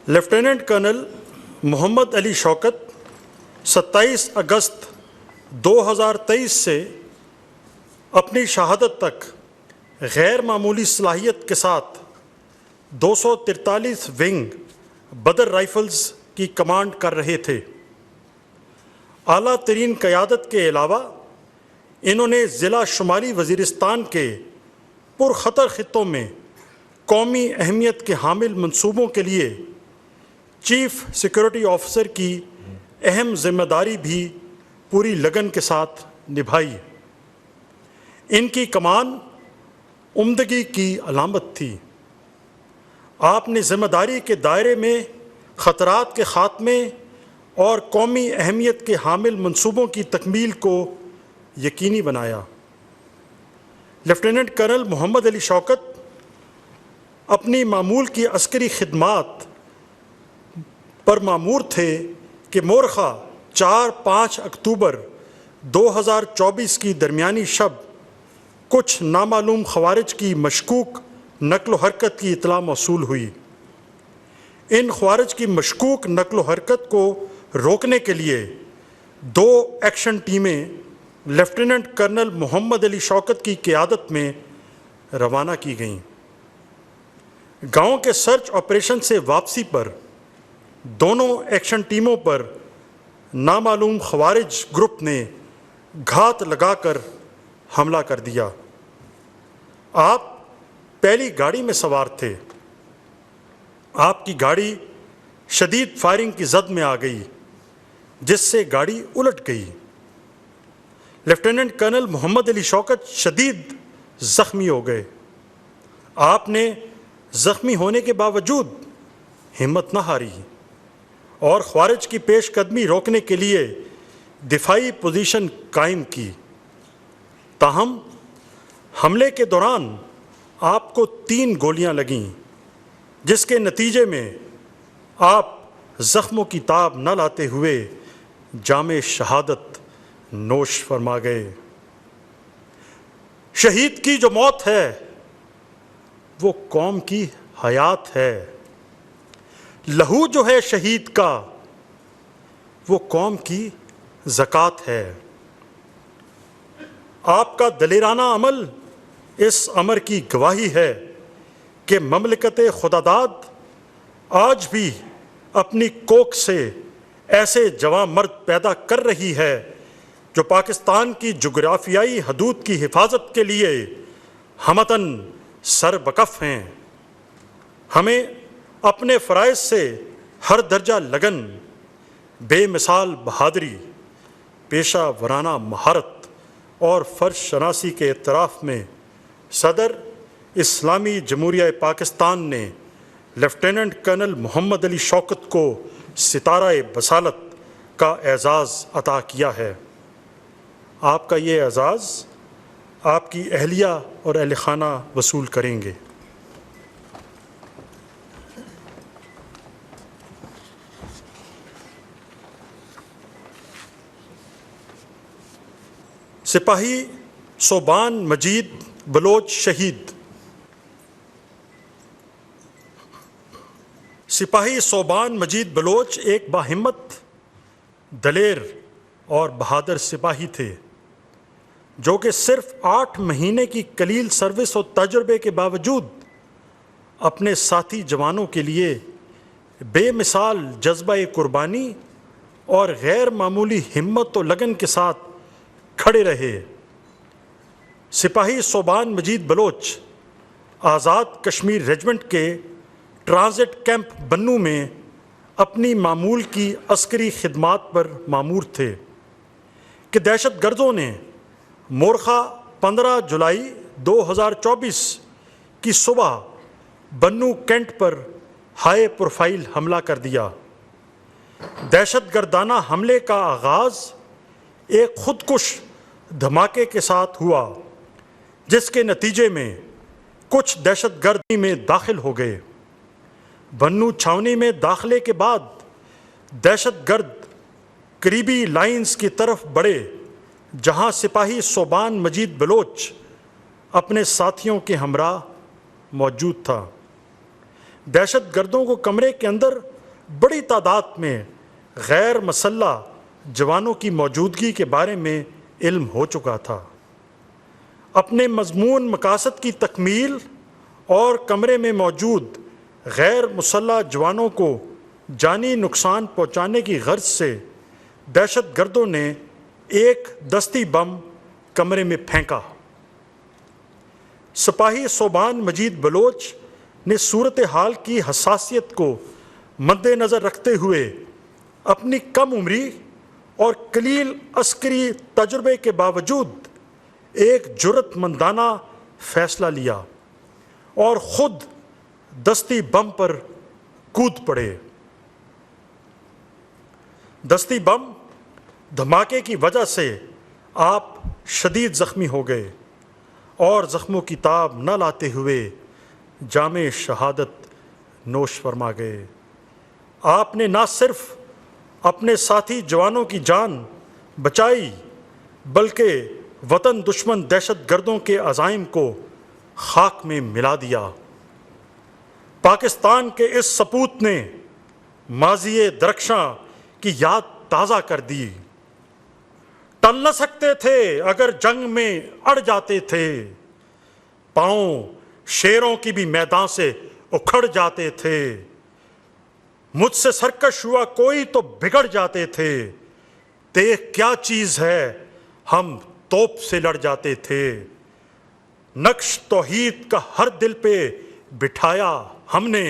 Lieutenant colonel محمد علی شوکت 27 اگست 2023 سے اپنی شہادت تک غیر معمولی صلاحیت کے ساتھ 243 ونگ بدر رائفلز کی کمانڈ کر رہے تھے۔ اعلیٰ ترین قیادت کے علاوہ انہوں نے ضلع شمالی وزیرستان کے پرخطر خطوں میں قومی اہمیت کے حامل منصوبوں کے لیے چیف سیکورٹی آفیسر کی اہم ذمہ داری بھی پوری لگن کے ساتھ نبھائی۔ ان کی کمان عمدگی کی علامت تھی۔ آپ نے ذمہ داری کے دائرے میں خطرات کے خاتمے اور قومی اہمیت کے حامل منصوبوں کی تکمیل کو یقینی بنایا۔ لیفٹیننٹ کرنل محمد علی شوکت اپنی معمول کی عسکری خدمات پر مامور تھے کہ مورخہ 4-5 اکتوبر 2024 کی درمیانی شب کچھ نامعلوم خوارج کی مشکوک نقل و حرکت کی اطلاع موصول ہوئی۔ ان خوارج کی مشکوک نقل و حرکت کو روکنے کے لیے 2 ایکشن ٹیمیں لیفٹیننٹ کرنل محمد علی شوکت کی قیادت میں روانہ کی گئیں۔ گاؤں کے سرچ آپریشن سے واپسی پر دونوں ایکشن ٹیموں پر نامعلوم خوارج گروپ نے گھات لگا کر حملہ کر دیا۔ آپ پہلی گاڑی میں سوار تھے۔ آپ کی گاڑی شدید فائرنگ کی زد میں آ گئی، جس سے گاڑی الٹ گئی۔ لیفٹیننٹ کرنل محمد علی شوکت شدید زخمی ہو گئے۔ آپ نے زخمی ہونے کے باوجود ہمت نہ ہاری اور خوارج کی پیش قدمی روکنے کے لیے دفاعی پوزیشن قائم کی۔ تاہم حملے کے دوران آپ کو 3 گولیاں لگیں، جس کے نتیجے میں آپ زخموں کی تاب نہ لاتے ہوئے جام شہادت نوش فرما گئے۔ شہید کی جو موت ہے وہ قوم کی حیات ہے۔ لہو جو ہے شہید کا وہ قوم کی زکوٰۃ ہے۔ آپ کا دلیرانہ عمل اس امر کی گواہی ہے کہ مملکت خداداد آج بھی اپنی کوکھ سے ایسے جواں مرد پیدا کر رہی ہے جو پاکستان کی جغرافیائی حدود کی حفاظت کے لیے ہمتاً سر بکف ہیں۔ ہمیں اپنے فرائض سے ہر درجہ لگن، بے مثال بہادری، پیشہ ورانہ مہارت اور فرض شناسی کے اعتراف میں صدر اسلامی جمہوریہ پاکستان نے لیفٹیننٹ کرنل محمد علی شوکت کو ستارہ بصالت کا اعزاز عطا کیا ہے۔ آپ کا یہ اعزاز آپ کی اہلیہ اور اہل خانہ وصول کریں گے۔ سپاہی صوبان مجید بلوچ شہید۔ سپاہی صوبان مجید بلوچ ایک باہمت، دلیر اور بہادر سپاہی تھے جو کہ صرف 8 مہینے کی قلیل سروس اور تجربے کے باوجود اپنے ساتھی جوانوں کے لیے بے مثال جذبہ قربانی اور غیر معمولی ہمت و لگن کے ساتھ کھڑے رہے۔ سپاہی صوبان مجید بلوچ آزاد کشمیر ریجمنٹ کے ٹرانزٹ کیمپ بنوں میں اپنی معمول کی عسکری خدمات پر مامور تھے کہ دہشت گردوں نے مورخہ 15 جولائی 2024 کی صبح بنو کینٹ پر ہائی پروفائل حملہ کر دیا۔ دہشت گردانہ حملے کا آغاز ایک خودکش دھماکے کے ساتھ ہوا، جس کے نتیجے میں کچھ دہشت گردی میں داخل ہو گئے۔ بنو چھاونی میں داخلے کے بعد دہشت گرد قریبی لائنز کی طرف بڑھے، جہاں سپاہی صوبان مجید بلوچ اپنے ساتھیوں کے ہمراہ موجود تھا۔ دہشت گردوں کو کمرے کے اندر بڑی تعداد میں غیر مسلح جوانوں کی موجودگی کے بارے میں علم ہو چکا تھا۔ اپنے مضمون مقاصد کی تکمیل اور کمرے میں موجود غیر مسلح جوانوں کو جانی نقصان پہنچانے کی غرض سے دہشت گردوں نے ایک دستی بم کمرے میں پھینکا۔ سپاہی صوبان مجید بلوچ نے صورتحال کی حساسیت کو مد نظر رکھتے ہوئے اپنی کم عمری اور قلیل عسکری تجربے کے باوجود ایک جرأت مندانہ فیصلہ لیا اور خود دستی بم پر کود پڑے۔ دستی بم دھماکے کی وجہ سے آپ شدید زخمی ہو گئے اور زخموں کی تاب نہ لاتے ہوئے جام شہادت نوش فرما گئے۔ آپ نے نہ صرف اپنے ساتھی جوانوں کی جان بچائی بلکہ وطن دشمن دہشت گردوں کے عزائم کو خاک میں ملا دیا۔ پاکستان کے اس سپوت نے ماضی درخشاں کی یاد تازہ کر دی۔ ٹل نہ سکتے تھے اگر جنگ میں اڑ جاتے تھے، پاؤں شیروں کی بھی میدان سے اکھڑ جاتے تھے، مجھ سے سرکش ہوا کوئی تو بگڑ جاتے تھے، دیکھ کیا چیز ہے ہم توپ سے لڑ جاتے تھے، نقش توحید کا ہر دل پہ بٹھایا ہم نے،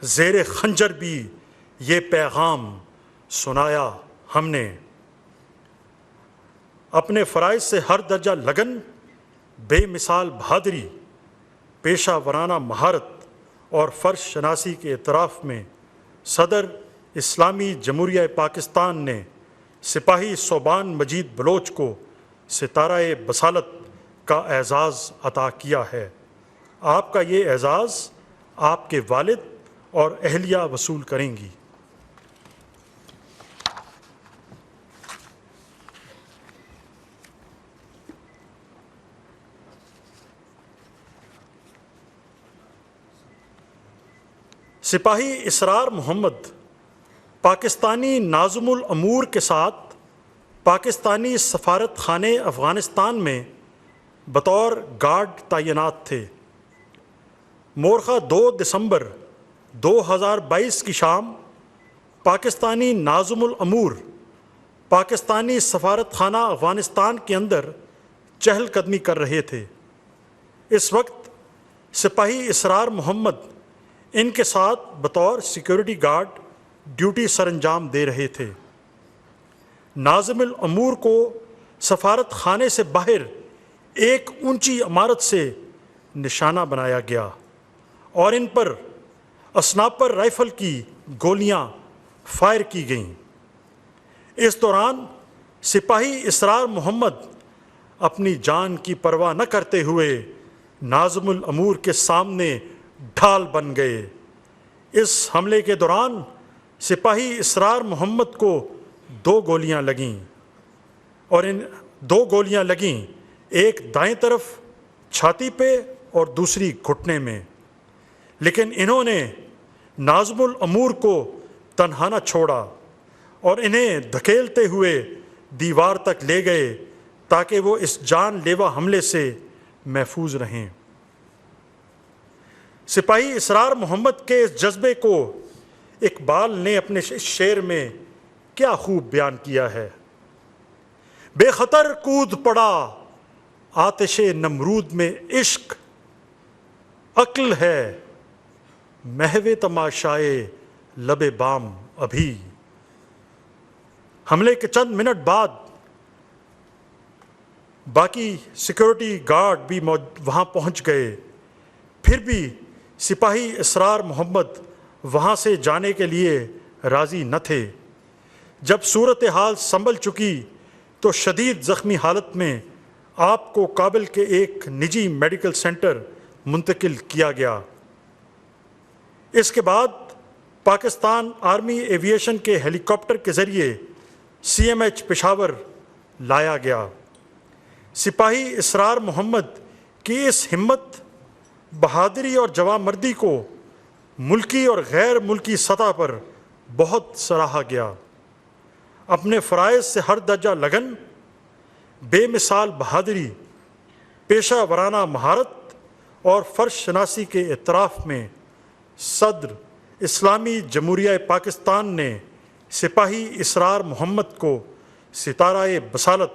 زیر خنجر بھی یہ پیغام سنایا ہم نے۔ اپنے فرائض سے ہر درجہ لگن، بے مثال بہادری، پیشہ ورانہ مہارت اور فرض شناسی کے اعتراف میں صدر اسلامی جمہوریہ پاکستان نے سپاہی صوبان مجید بلوچ کو ستارہ بصالت کا اعزاز عطا کیا ہے۔ آپ کا یہ اعزاز آپ کے والد اور اہلیہ وصول کریں گی۔ سپاہی اسرار محمد پاکستانی ناظم الامور کے ساتھ پاکستانی سفارت خانے افغانستان میں بطور گارڈ تعینات تھے۔ مورخہ 2 دسمبر 2022 کی شام پاکستانی ناظم الامور پاکستانی سفارت خانہ افغانستان کے اندر چہل قدمی کر رہے تھے۔ اس وقت سپاہی اسرار محمد ان کے ساتھ بطور سیکیورٹی گارڈ ڈیوٹی سر انجام دے رہے تھے۔ ناظم الامور کو سفارت خانے سے باہر ایک اونچی عمارت سے نشانہ بنایا گیا اور ان پر اسنائپر رائفل کی گولیاں فائر کی گئیں۔ اس دوران سپاہی اسرار محمد اپنی جان کی پرواہ نہ کرتے ہوئے ناظم الامور کے سامنے ڈھال بن گئے۔ اس حملے کے دوران سپاہی اسرار محمد کو 2 گولیاں لگیں اور ان 2 گولیاں لگیں، ایک دائیں طرف چھاتی پہ اور دوسری گھٹنے میں، لیکن انہوں نے ناظم الامور کو تنہا نہ چھوڑا اور انہیں دھکیلتے ہوئے دیوار تک لے گئے تاکہ وہ اس جان لیوا حملے سے محفوظ رہیں۔ سپاہی اسرار محمد کے اس جذبے کو اقبال نے اپنے شعر میں کیا خوب بیان کیا ہے۔ بے خطر کود پڑا آتش نمرود میں عشق، عقل ہے محو تماشائے لب بام ابھی۔ حملے کے چند منٹ بعد باقی سیکورٹی گارڈ بھی وہاں پہنچ گئے، پھر بھی سپاہی اسرار محمد وہاں سے جانے کے لیے راضی نہ تھے۔ جب صورتحال سنبھل چکی تو شدید زخمی حالت میں آپ کو کابل کے ایک نجی میڈیکل سینٹر منتقل کیا گیا۔ اس کے بعد پاکستان آرمی ایویشن کے ہیلی کاپٹر کے ذریعے CMH پشاور لایا گیا۔ سپاہی اسرار محمد کی اس ہمت، بہادری اور جوانمردی کو ملکی اور غیر ملکی سطح پر بہت سراہا گیا۔ اپنے فرائض سے ہر درجہ لگن، بے مثال بہادری، پیشہ ورانہ مہارت اور فرض شناسی کے اعتراف میں صدر اسلامی جمہوریہ پاکستان نے سپاہی اسرار محمد کو ستارہ بصالت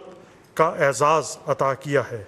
کا اعزاز عطا کیا ہے۔